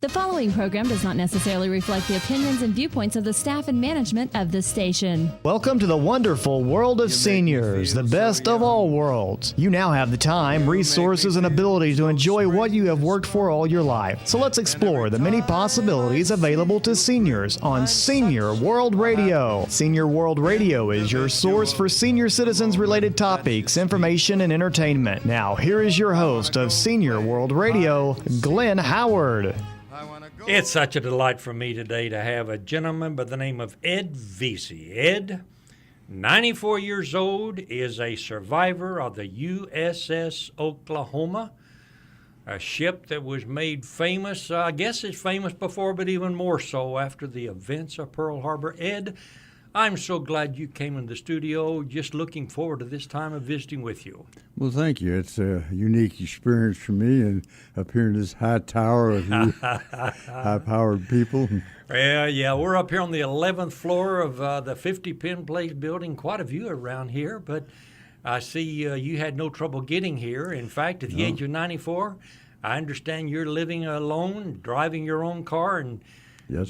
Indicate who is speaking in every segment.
Speaker 1: The following program does not necessarily reflect the opinions and viewpoints of the staff and management of this station.
Speaker 2: Welcome to the wonderful world of seniors, the best of all worlds. You now have the time, resources, and ability to enjoy what you have worked for all your life. So let's explore the many possibilities available to seniors on Senior World Radio. Senior World Radio is your source for senior citizens-related topics, information, and entertainment. Now, here is your host of Senior World Radio, Glenn Howard.
Speaker 3: It's such a delight for me today to have a gentleman by the name of Ed Vezey. Ed, 94 years old, is a survivor of the USS Oklahoma, a ship that was made famous, I guess it's famous before, but even more so after the events of Pearl Harbor. Ed, I'm so glad you came in the studio. Just looking forward to this time of visiting with you.
Speaker 4: Well, thank you. It's a unique experience for me, and up here in this high tower of you high-powered people.
Speaker 3: Yeah, we're up here on the 11th floor of the 50 Penn Place building. Quite a view around here, but I see you had no trouble getting here. In fact, at the age of 94, I understand you're living alone, driving your own car, and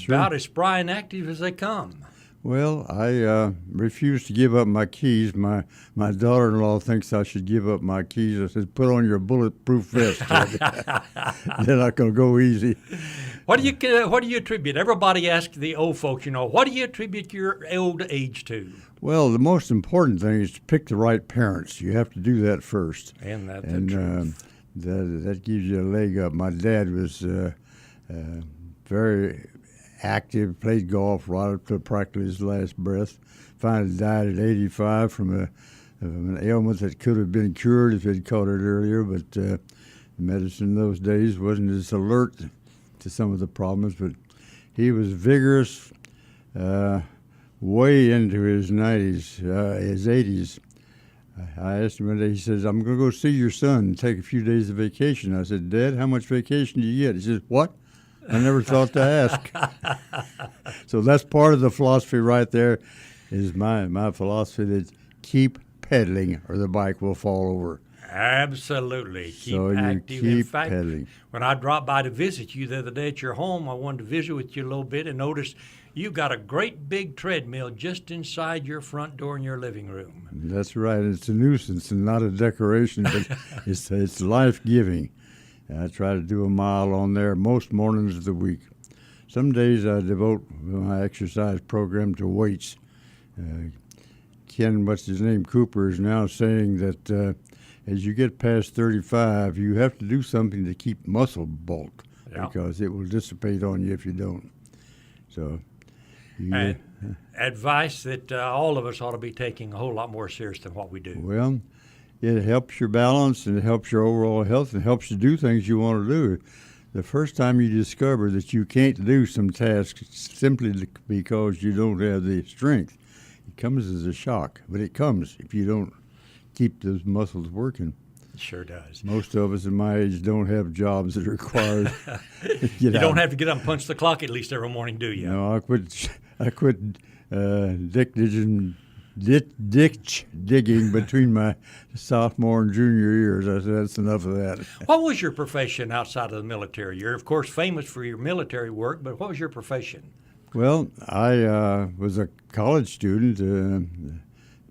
Speaker 3: about as spry and active as they come.
Speaker 4: Well, I refuse to give up my keys. My daughter-in-law thinks I should give up my keys. I said, put on your bulletproof vest. They're not going to go easy.
Speaker 3: What do you attribute? Everybody asks the old folks, what do you attribute your old age to?
Speaker 4: Well, the most important thing is to pick the right parents. You have to do that first.
Speaker 3: And that's the truth.
Speaker 4: That gives you a leg up. My dad was very active, played golf right up to practically his last breath. Finally died at 85 from an ailment that could have been cured if he'd caught it earlier, but medicine in those days wasn't as alert to some of the problems. But he was vigorous way into his 90s, his 80s. I asked him one day, he says, I'm going to go see your son and take a few days of vacation. I said, Dad, how much vacation do you get? He says, what? I never thought to ask. So that's part of the philosophy right there, is my philosophy that keep pedaling or the bike will fall over.
Speaker 3: Absolutely. Keep active.
Speaker 4: Keep
Speaker 3: In fact,
Speaker 4: pedaling.
Speaker 3: When I dropped by to visit you the other day at your home, I wanted to visit with you a little bit and noticed you've got a great big treadmill just inside your front door in your living room.
Speaker 4: That's right. It's a nuisance and not a decoration, but it's life-giving. I try to do a mile on there most mornings of the week. Some days I devote my exercise program to weights. Ken, what's his name, Cooper, is now saying that as you get past 35, you have to do something to keep muscle bulk because it will dissipate on you if you don't. So,
Speaker 3: advice that all of us ought to be taking a whole lot more serious than what we do.
Speaker 4: Well, it helps your balance and it helps your overall health and helps you do things you want to do. The first time you discover that you can't do some tasks simply because you don't have the strength, it comes as a shock. But it comes if you don't keep those muscles working.
Speaker 3: It sure does.
Speaker 4: Most of us at my age don't have jobs that require
Speaker 3: you don't have to get up and punch the clock at least every morning, do you?
Speaker 4: No, I quit ditch digging between my sophomore and junior years. I said, that's enough of that.
Speaker 3: What was your profession outside of the military? You're, of course, famous for your military work, but what was your profession?
Speaker 4: Well, I was a college student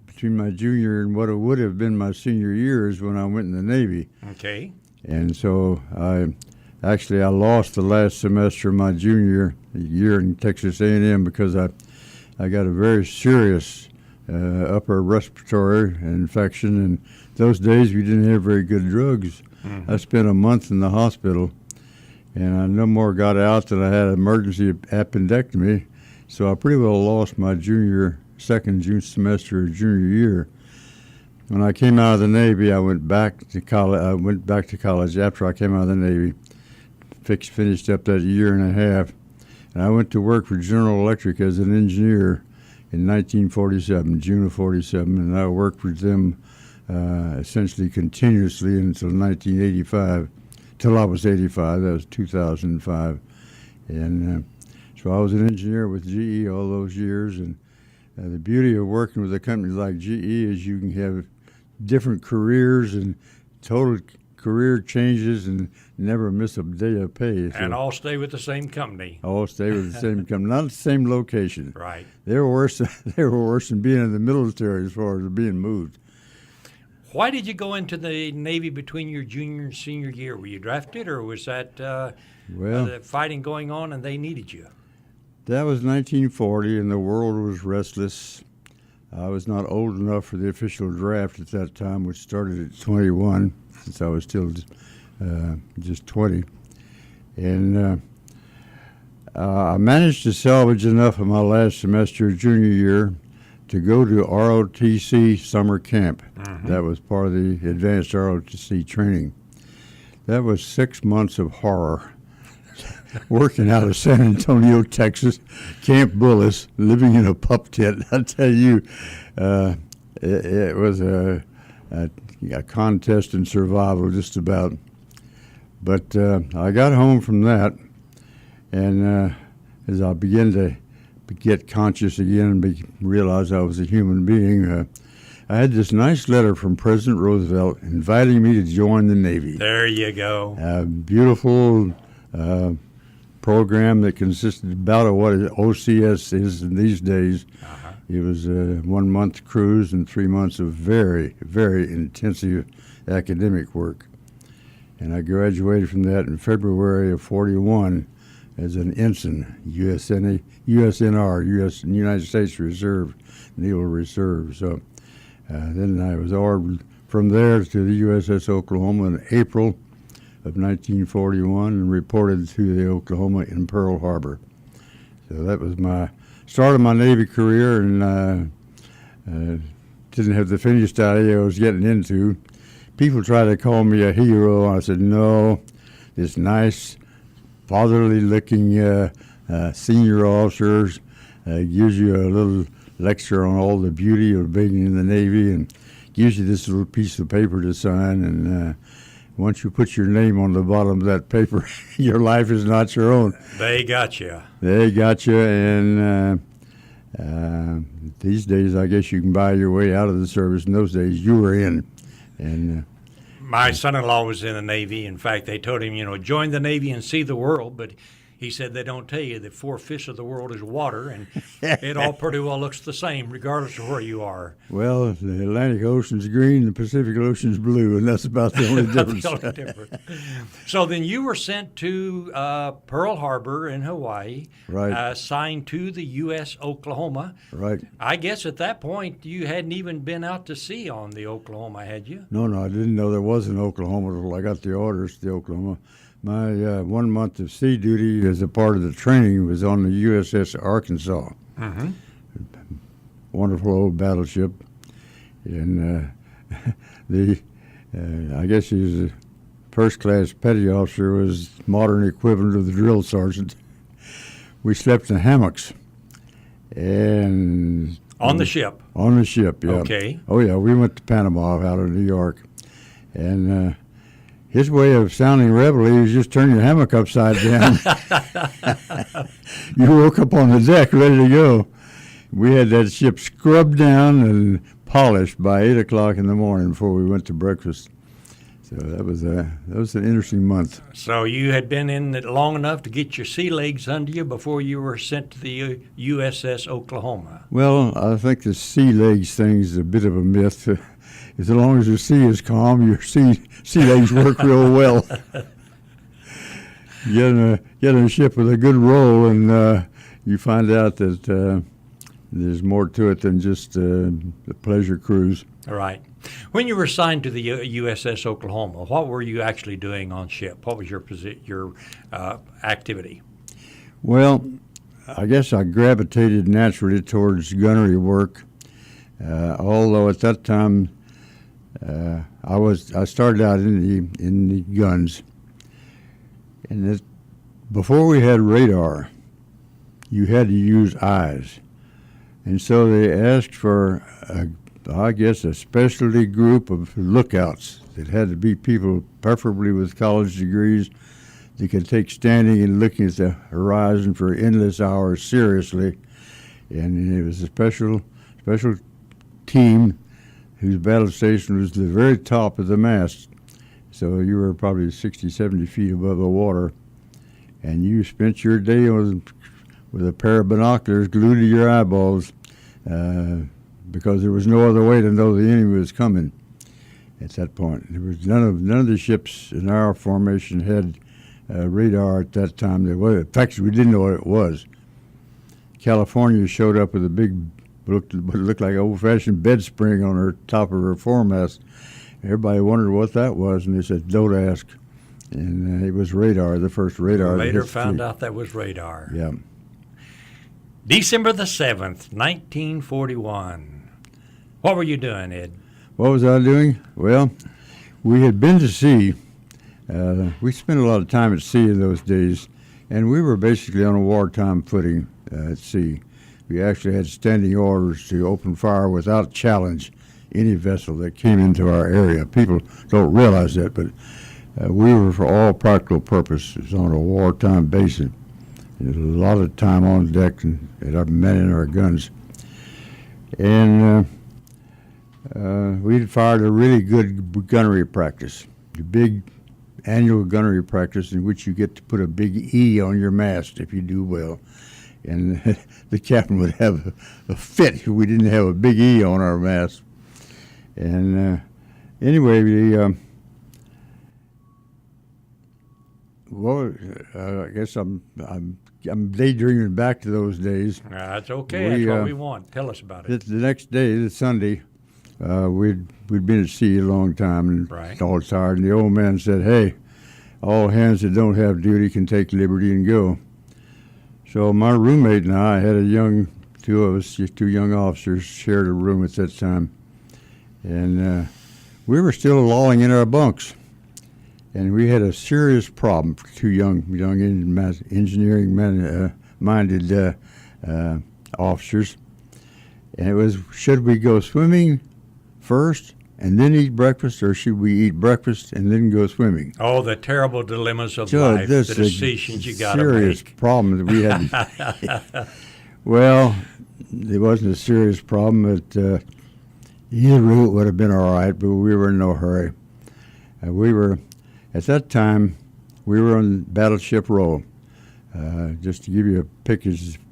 Speaker 4: between my junior and what would have been my senior years when I went in the Navy.
Speaker 3: Okay.
Speaker 4: And so I lost the last semester of my junior year in Texas A&M because I got a very serious upper respiratory infection, and those days we didn't have very good drugs. Mm-hmm. I spent a month in the hospital, and I no more got out than I had an emergency appendectomy, so I pretty well lost my second semester of junior year. When I came out of the Navy, I went back to college after I came out of the Navy, finished up that year and a half, and I went to work for General Electric as an engineer in 1947, June of 47, and I worked with them essentially continuously until 1985, till I was 85. That was 2005. And so I was an engineer with GE all those years, and the beauty of working with a company like GE is you can have different careers and total career changes and never miss a day of pay.
Speaker 3: And all stay with the same company.
Speaker 4: All stay with the same company, not the same location.
Speaker 3: Right.
Speaker 4: They were worse. They were worse than being in the military as far as being moved.
Speaker 3: Why did you go into the Navy between your junior and senior year? Were you drafted, or was that the fighting going on and they needed you?
Speaker 4: That was 1940, and the world was restless. I was not old enough for the official draft at that time, which started at 21, since I was still just 20. And I managed to salvage enough of my last semester junior year to go to ROTC summer camp. That was part of the advanced ROTC training. That was 6 months of horror. Working out of San Antonio, Texas, Camp Bullis, living in a pup tent. I tell you, it was a contest in survival, just about. But I got home from that, and as I began to get conscious again and realize I was a human being, I had this nice letter from President Roosevelt inviting me to join the Navy.
Speaker 3: There you go.
Speaker 4: A beautiful program that consisted about of what OCS is in these days. It was a 1 month cruise and 3 months of very, very intensive academic work. And I graduated from that in February of 41 as an ensign, USNR, United States Reserve, Naval Reserve. So then I was ordered from there to the USS Oklahoma in April of 1941 and reported to the Oklahoma in Pearl Harbor. So that was my start of my Navy career, and didn't have the finished idea I was getting into. People try to call me a hero. I said, no, this nice, fatherly-looking senior officers gives you a little lecture on all the beauty of being in the Navy and gives you this little piece of paper to sign, and once you put your name on the bottom of that paper, your life is not your own.
Speaker 3: They got you.
Speaker 4: They got you, and these days, I guess you can buy your way out of the service. In those days, you were in. And
Speaker 3: my son-in-law was in the Navy. In fact, they told him, join the Navy and see the world, but he said they don't tell you that 4/5 of the world is water, and it all pretty well looks the same regardless of where you are.
Speaker 4: Well, the Atlantic Ocean's green, the Pacific Ocean's blue, and that's about the only difference.
Speaker 3: The only difference. So then you were sent to Pearl Harbor in Hawaii,
Speaker 4: right?
Speaker 3: Assigned to the U.S. Oklahoma.
Speaker 4: Right.
Speaker 3: I guess at that point you hadn't even been out to sea on the Oklahoma, had you?
Speaker 4: No, I didn't know there was an Oklahoma until I got the orders to the Oklahoma. My 1 month of sea duty as a part of the training was on the USS Arkansas. Wonderful old battleship. And I guess he was a first-class petty officer, was modern equivalent of the drill sergeant. We slept in hammocks. And
Speaker 3: on the ship?
Speaker 4: On the ship, yeah.
Speaker 3: Okay.
Speaker 4: Oh, yeah, we went to Panama out of New York. And his way of sounding reveille was just turn your hammock upside down. You woke up on the deck ready to go. We had that ship scrubbed down and polished by 8 o'clock in the morning before we went to breakfast. So that was an interesting month.
Speaker 3: So you had been in it long enough to get your sea legs under you before you were sent to the USS Oklahoma.
Speaker 4: Well, I think the sea legs thing is a bit of a myth. As long as the sea is calm, your sea legs work real well. Get in a ship with a good roll, and you find out that there's more to it than just a pleasure cruise.
Speaker 3: All right. When you were assigned to the USS Oklahoma, what were you actually doing on ship? What was your activity?
Speaker 4: Well, I guess I gravitated naturally towards gunnery work, although at that time I started out in the guns, and before we had radar, you had to use eyes, and so they asked for a specialty group of lookouts that had to be people preferably with college degrees that could take standing and looking at the horizon for endless hours seriously, and it was a special team whose battle station was the very top of the mast. So you were probably 60, 70 feet above the water, and you spent your day with a pair of binoculars glued to your eyeballs because there was no other way to know the enemy was coming at that point. There was none of the ships in our formation had radar at that time. In fact, we didn't know what it was. California showed up with a big, looked like an old-fashioned bed spring on her top of her foremast. Everybody wondered what that was, and they said, "Don't ask." And it was radar, the first radar.
Speaker 3: Later found out that was radar.
Speaker 4: Yeah.
Speaker 3: December the 7th, 1941. What were you doing, Ed?
Speaker 4: What was I doing? Well, we had been to sea. We spent a lot of time at sea in those days, and we were basically on a wartime footing at sea. We actually had standing orders to open fire without challenge any vessel that came into our area. People don't realize that, but we were, for all practical purposes, on a wartime basis. There's a lot of time on deck and manning our guns. And we'd fired a really good gunnery practice, the big annual gunnery practice in which you get to put a big E on your mast if you do well. And the captain would have a fit if we didn't have a big E on our mast. And anyway, I guess I'm daydreaming back to those days.
Speaker 3: That's okay. That's what we want. Tell us about it.
Speaker 4: The next day, the Sunday, we'd been at sea a long time and all tired. And the old man said, "Hey, all hands that don't have duty can take liberty and go." So my roommate and I had two young officers, shared a room at that time. And we were still lolling in our bunks. And we had a serious problem for two young engineering-minded officers. And it was, should we go swimming first and then eat breakfast, or should we eat breakfast and then go swimming?
Speaker 3: Oh, the terrible dilemmas of life, the decisions you got to make.
Speaker 4: Serious problem that we had. Well, it wasn't a serious problem, but either route would have been all right, but we were in no hurry. At that time, we were on Battleship Row. Just to give you a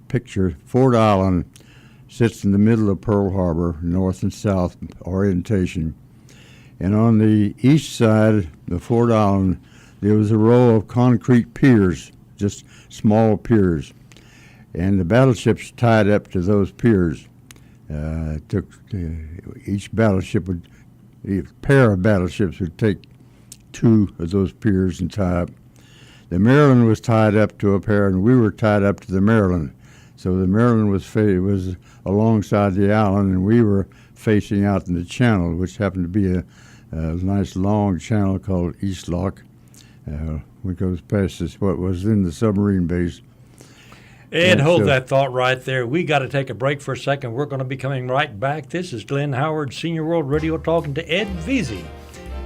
Speaker 4: picture, Ford Island sits in the middle of Pearl Harbor, north and south orientation. And on the east side of Ford Island, there was a row of concrete piers, just small piers. And the battleships tied up to those piers. Each pair of battleships would take two of those piers and tie up. The Maryland was tied up to a pair, and we were tied up to the Maryland. So the Maryland was alongside the island, and we were facing out in the channel, which happened to be a nice long channel called East Lock, which goes past what was in the submarine base.
Speaker 3: Ed, hold that thought right there. We got to take a break for a second. We're going to be coming right back. This is Glenn Howard, Senior World Radio, talking to Ed Vezey,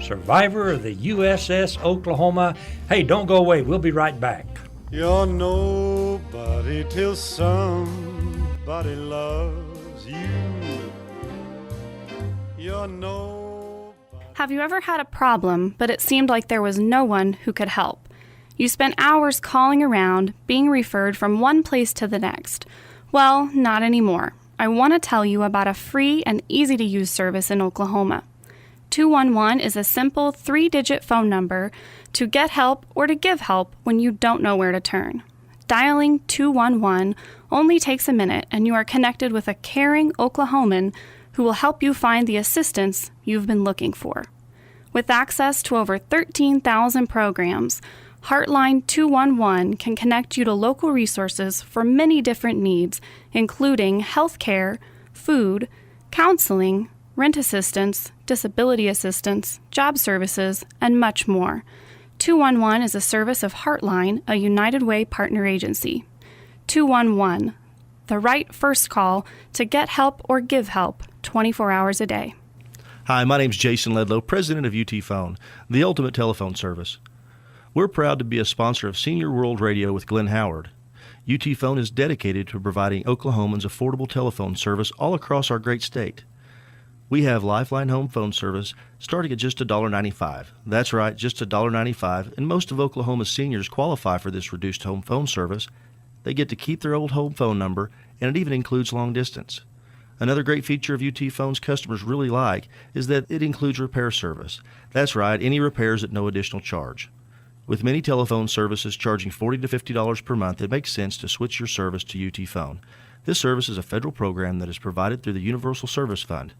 Speaker 3: survivor of the USS Oklahoma. Hey, don't go away. We'll be right back.
Speaker 5: You're nobody till somebody loves you. You're nobody.
Speaker 6: Have you ever had a problem, but it seemed like there was no one who could help? You spent hours calling around, being referred from one place to the next. Well, not anymore. I want to tell you about a free and easy-to-use service in Oklahoma. 211 is a simple 3-digit phone number to get help or to give help when you don't know where to turn. Dialing 211 only takes a minute, and you are connected with a caring Oklahoman who will help you find the assistance you've been looking for. With access to over 13,000 programs, Heartline 211 can connect you to local resources for many different needs, including health care, food, counseling, rent assistance, disability assistance, job services, and much more. 211 is a service of Heartline, a United Way partner agency. 211, the right first call to get help or give help 24 hours a day.
Speaker 7: Hi, my name's Jason Ledlow, president of UT Phone, the ultimate telephone service. We're proud to be a sponsor of Senior World Radio with Glenn Howard. UT Phone is dedicated to providing Oklahomans affordable telephone service all across our great state. We have Lifeline home phone service starting at just $1.95. That's right, just $1.95, and most of Oklahoma's seniors qualify for this reduced home phone service. They get to keep their old home phone number, and it even includes long distance. Another great feature of UT Phone's customers really like is that it includes repair service. That's right, any repairs at no additional charge. With many telephone services charging $40 to $50 per month, it makes sense to switch your service to UT Phone. This service is a federal program that is provided through the Universal Service Fund.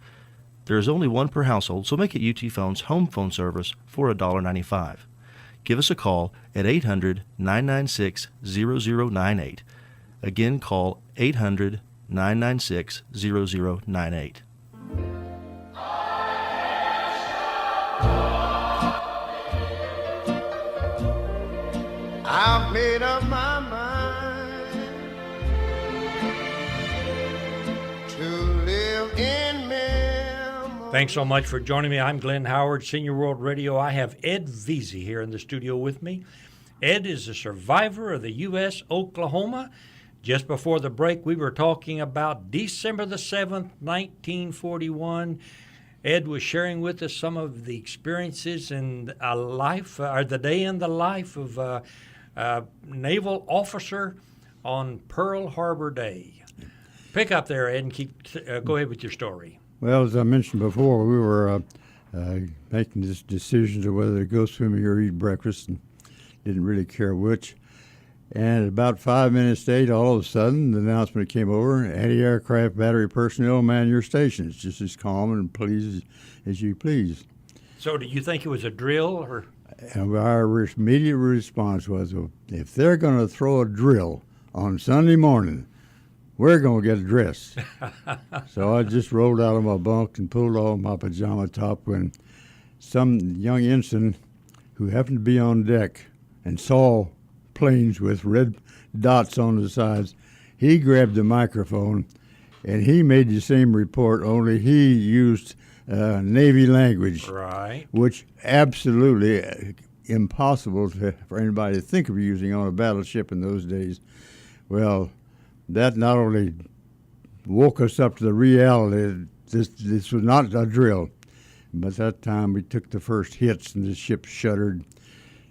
Speaker 7: There is only one per household, so make it UT Phone's home phone service for $1.95. Give us a call at 800-996-0098. Again, call 800-996-0098.
Speaker 5: I've made up my mind to live in memory.
Speaker 3: Thanks so much for joining me. I'm Glenn Howard, Senior World Radio. I have Ed Vezey here in the studio with me. Ed is a survivor of the U.S. Oklahoma. Just before the break, we were talking about December the 7th, 1941. Ed was sharing with us some of the experiences in a life, or the day in the life of a naval officer on Pearl Harbor Day. Pick up there, Ed, and go ahead with your story.
Speaker 4: Well, as I mentioned before, we were making this decision of whether to go swimming or eat breakfast, and didn't really care which. And about 5 minutes to 8, all of a sudden, the announcement came over, anti-aircraft battery personnel man your stations, just as calm and pleased as you please.
Speaker 3: So do you think it was a drill? Or?
Speaker 4: And our immediate response was, well, if they're going to throw a drill on Sunday morning, we're going to get dressed. So I just rolled out of my bunk and pulled off my pajama top when some young ensign who happened to be on deck and saw planes with red dots on the sides, he grabbed the microphone and he made the same report, only he used Navy language,
Speaker 3: right,
Speaker 4: which absolutely impossible for anybody to think of using on a battleship in those days. Well, that not only woke us up to the reality this was not a drill, but at that time we took the first hits and the ship shuddered.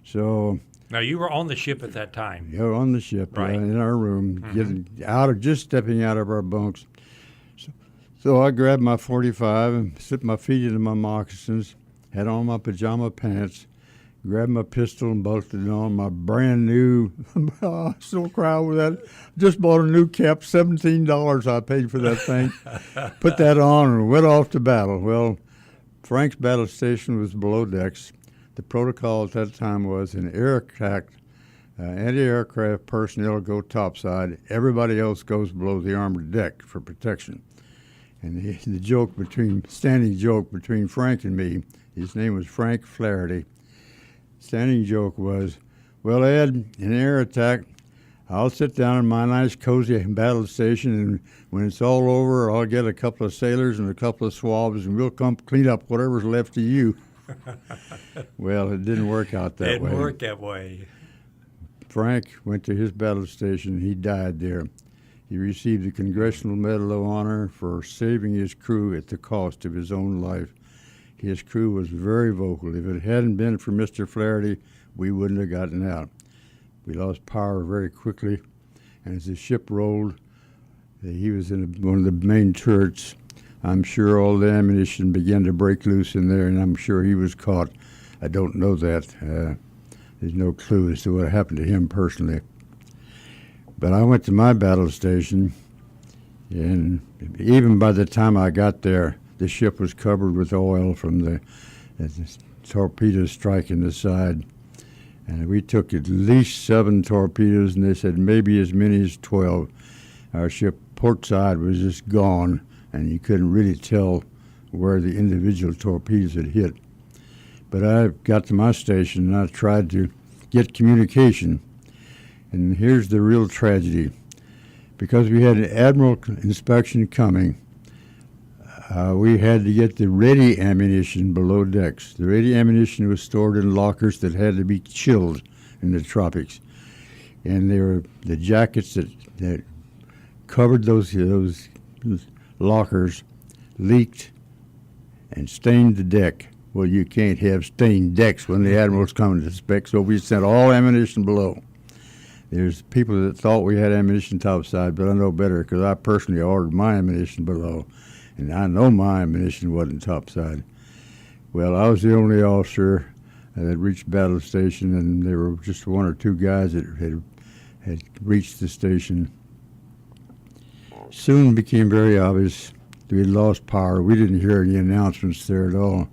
Speaker 4: So
Speaker 3: now you were on the ship at that time.
Speaker 4: Yeah, on the ship,
Speaker 3: right,
Speaker 4: in our room, just stepping out of our bunks. So I grabbed my .45 and slipped my feet into my moccasins, had on my pajama pants, grabbed my pistol and bolted it on. My brand new, I still cry over that. Just bought a new cap, $17 I paid for that thing. Put that on and went off to battle. Well, Frank's battle station was below decks. The protocol at that time was an air attack, anti-aircraft personnel go topside. Everybody else goes below the armored deck for protection. And the standing joke between Frank and me, his name was Frank Flaherty. Standing joke was, well, Ed, in an air attack, I'll sit down in my nice cozy battle station, and when it's all over, I'll get a couple of sailors and a couple of swabs, and we'll come clean up whatever's left of you. Well, it didn't work out that way.
Speaker 3: It didn't work that way.
Speaker 4: Frank went to his battle station. He died there. He received the Congressional Medal of Honor for saving his crew at the cost of his own life. His crew was very vocal. If it hadn't been for Mr. Flaherty, we wouldn't have gotten out. We lost power very quickly, and as the ship rolled, he was in one of the main turrets. I'm sure all the ammunition began to break loose in there, and I'm sure he was caught. I don't know that. There's no clue as to what happened to him personally. But I went to my battle station, and even by the time I got there, the ship was covered with oil from the torpedoes striking the side. And we took at least 7 torpedoes, and they said maybe as many as 12. Our ship port side was just gone, and you couldn't really tell where the individual torpedoes had hit. But I got to my station, and I tried to get communication. And here's the real tragedy. Because we had an admiral inspection coming, we had to get the ready ammunition below decks. The ready ammunition was stored in lockers that had to be chilled in the tropics. And they were the jackets that covered those lockers leaked and stained the deck. Well, you can't have stained decks when the admiral's coming to spec, so we sent all ammunition below. There's people that thought we had ammunition topside, but I know better because I personally ordered my ammunition below, and I know my ammunition wasn't topside. Well, I was the only officer that reached battle station, and there were just one or two guys that had reached the station. Soon became very obvious we had lost power. We didn't hear any announcements there at all.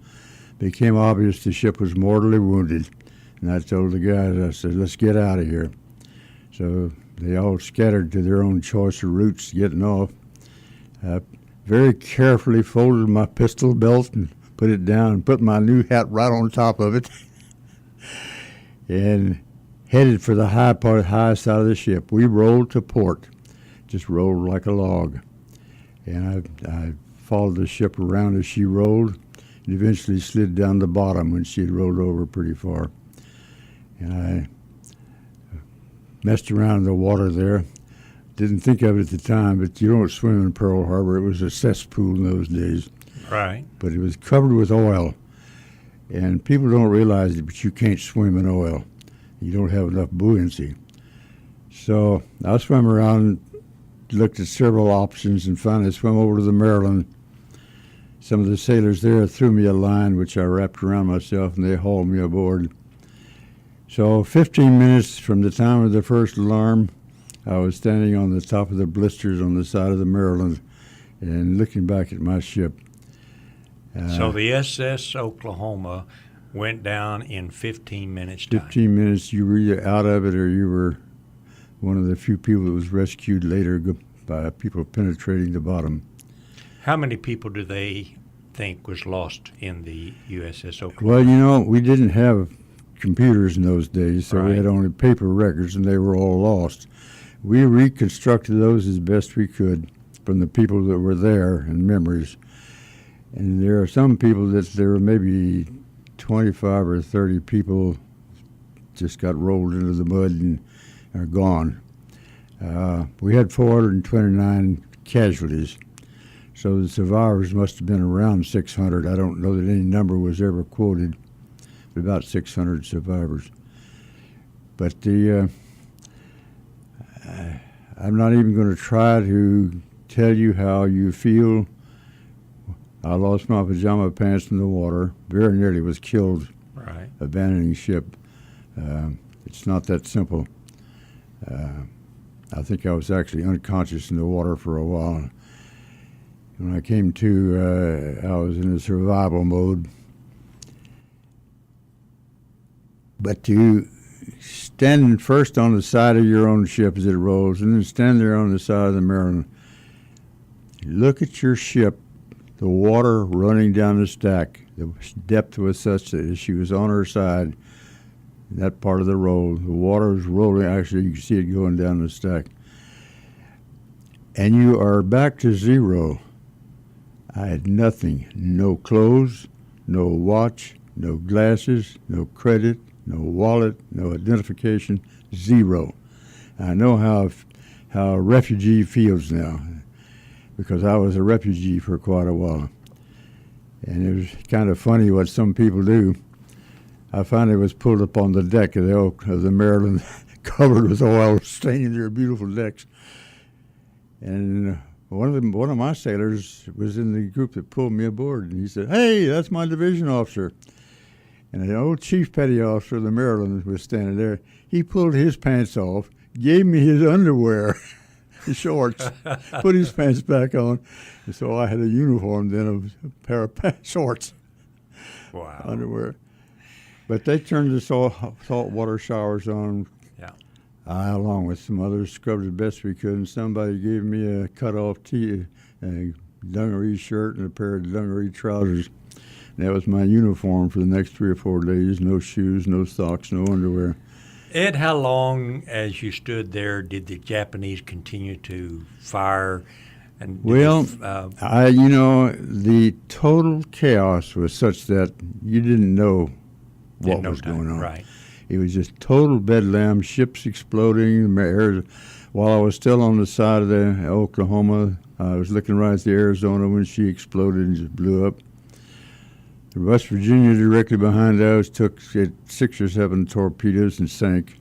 Speaker 4: It became obvious the ship was mortally wounded, and I told the guys, I said, let's get out of here. So they all scattered to their own choice of routes getting off. I very carefully folded my pistol belt and put it down and put my new hat right on top of it and headed for the high side of the ship. We rolled to port, just rolled like a log. And I followed the ship around as she rolled and eventually slid down the bottom when she had rolled over pretty far. And I messed around in the water there. Didn't think of it at the time, but you don't swim in Pearl Harbor. It was a cesspool in those days.
Speaker 3: Right.
Speaker 4: But it was covered with oil. And people don't realize it, but you can't swim in oil. You don't have enough buoyancy. So I swam around, looked at several options, and finally swam over to the Maryland. Some of the sailors there threw me a line, which I wrapped around myself, and they hauled me aboard. So 15 minutes from the time of the first alarm, I was standing on the top of the blisters on the side of the Maryland and looking back at my ship.
Speaker 3: So the SS Oklahoma went down in 15 minutes time.
Speaker 4: 15 minutes, you were either out of it or you were one of the few people that was rescued later by people penetrating the bottom.
Speaker 3: How many people do they think was lost in the USS Oklahoma?
Speaker 4: Well, you know, we didn't have computers in those days, so
Speaker 3: Right.
Speaker 4: we had only paper records, and they were all lost. We reconstructed those as best we could from the people that were there and memories. And there are some people that there were maybe 25 or 30 people just got rolled into the mud and are gone. We had 429 casualties, so the survivors must have been around 600. I don't know that any number was ever quoted, but about 600 survivors. But I'm not even going to try to tell you how you feel. I lost my pajama pants in the water, very nearly was killed
Speaker 3: Right.
Speaker 4: abandoning ship. It's not that simple. I think I was actually unconscious in the water for a while. When I came to, I was in a survival mode. But to stand first on the side of your own ship as it rolls, and then stand there on the side of the Maryland, look at your ship, the water running down the stack. The depth was such that as she was on her side, that part of the roll, the water was rolling. Actually, you can see it going down the stack. And you are back to zero. I had nothing, no clothes, no watch, no glasses, no credit, no wallet, no identification, zero. I know how a refugee feels now, because I was a refugee for quite a while. And it was kind of funny what some people do. I finally was pulled up on the deck of the Maryland, covered with oil, staining their beautiful decks. And one of my sailors was in the group that pulled me aboard, and he said, "Hey, that's my division officer." And an old chief petty officer of the Maryland was standing there. He pulled his pants off, gave me his underwear, his shorts, put his pants back on. And so I had a uniform then of a pair of shorts,
Speaker 3: Wow.
Speaker 4: underwear. But they turned the saltwater showers on.
Speaker 3: Yeah.
Speaker 4: I, along with some others, scrubbed as best we could, and somebody gave me a cut-off a dungaree shirt and a pair of dungaree trousers. And that was my uniform for the next 3 or 4 days. No shoes, no socks, no underwear.
Speaker 3: Ed, how long as you stood there did the Japanese continue to fire? And
Speaker 4: Well, the total chaos was such that you didn't know what was going on.
Speaker 3: Right.
Speaker 4: It was just total bedlam, ships exploding. While I was still on the side of the Oklahoma, I was looking right at the Arizona when she exploded and just blew up. West Virginia, directly behind us, took 6 or 7 torpedoes and sank.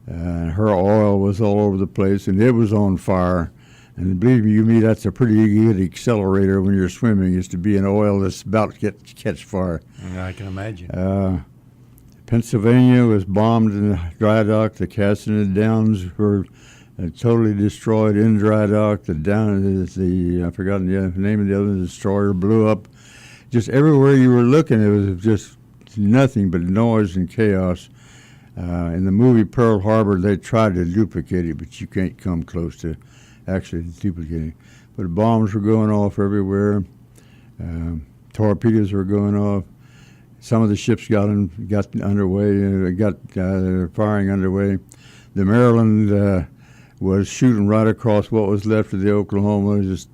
Speaker 4: Her oil was all over the place, and it was on fire. And believe you me, that's a pretty good accelerator when you're swimming, is to be in oil that's about to catch fire.
Speaker 3: I can imagine.
Speaker 4: Pennsylvania was bombed in the dry dock. The Cassidy Downs were totally destroyed in dry dock. I've forgotten the name of the other destroyer, blew up. Just everywhere you were looking, it was just nothing but noise and chaos. In the movie Pearl Harbor, they tried to duplicate it, but you can't come close to actually duplicating it. But bombs were going off everywhere. Torpedoes were going off. Some of the ships got underway, got firing underway. The Maryland was shooting right across what was left of the Oklahoma. Just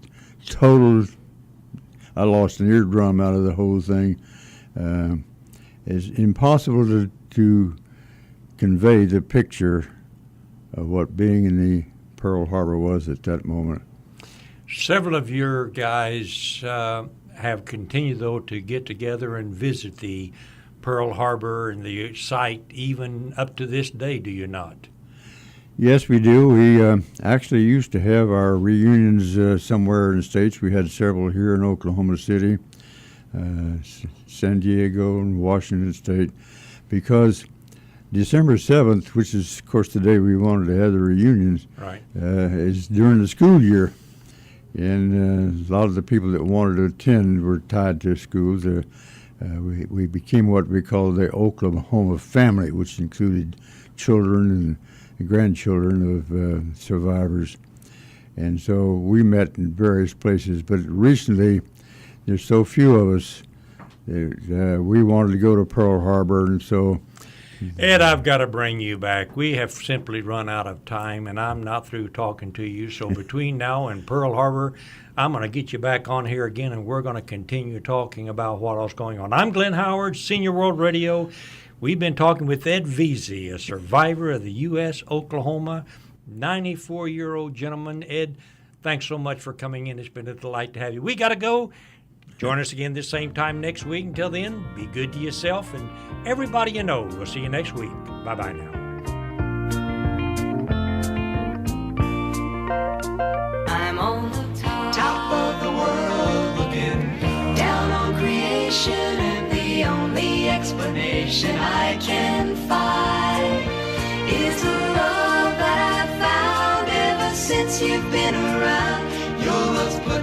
Speaker 4: total. I lost an eardrum out of the whole thing. It's impossible to convey the picture of what being in the Pearl Harbor was at that moment.
Speaker 3: Several of your guys have continued, though, to get together and visit the Pearl Harbor and the site even up to this day, do you not?
Speaker 4: Yes, we do. We actually used to have our reunions somewhere in the States. We had several here in Oklahoma City, San Diego, and Washington State, because December 7th, which is, of course, the day we wanted to have the reunions,
Speaker 3: right,
Speaker 4: is during the school year. And a lot of the people that wanted to attend were tied to schools. We became what we call the Oklahoma family, which included children and grandchildren of survivors. And so we met in various places. But recently, there's so few of us that we wanted to go to Pearl Harbor, and so...
Speaker 3: Ed, I've got to bring you back. We have simply run out of time, and I'm not through talking to you. So between now and Pearl Harbor, I'm going to get you back on here again, and we're going to continue talking about what else going on. I'm Glenn Howard, Senior World Radio. We've been talking with Ed Vezey, a survivor of the USS Oklahoma, 94-year-old gentleman. Ed, thanks so much for coming in. It's been a delight to have you. We got to go. Join us again this same time next week. Until then, be good to yourself and everybody you know. We'll see you next week. Bye-bye now.
Speaker 8: I'm on the top of the world looking down on creation, and the only explanation I can find is the love that I've found ever since you've been around. Your love's put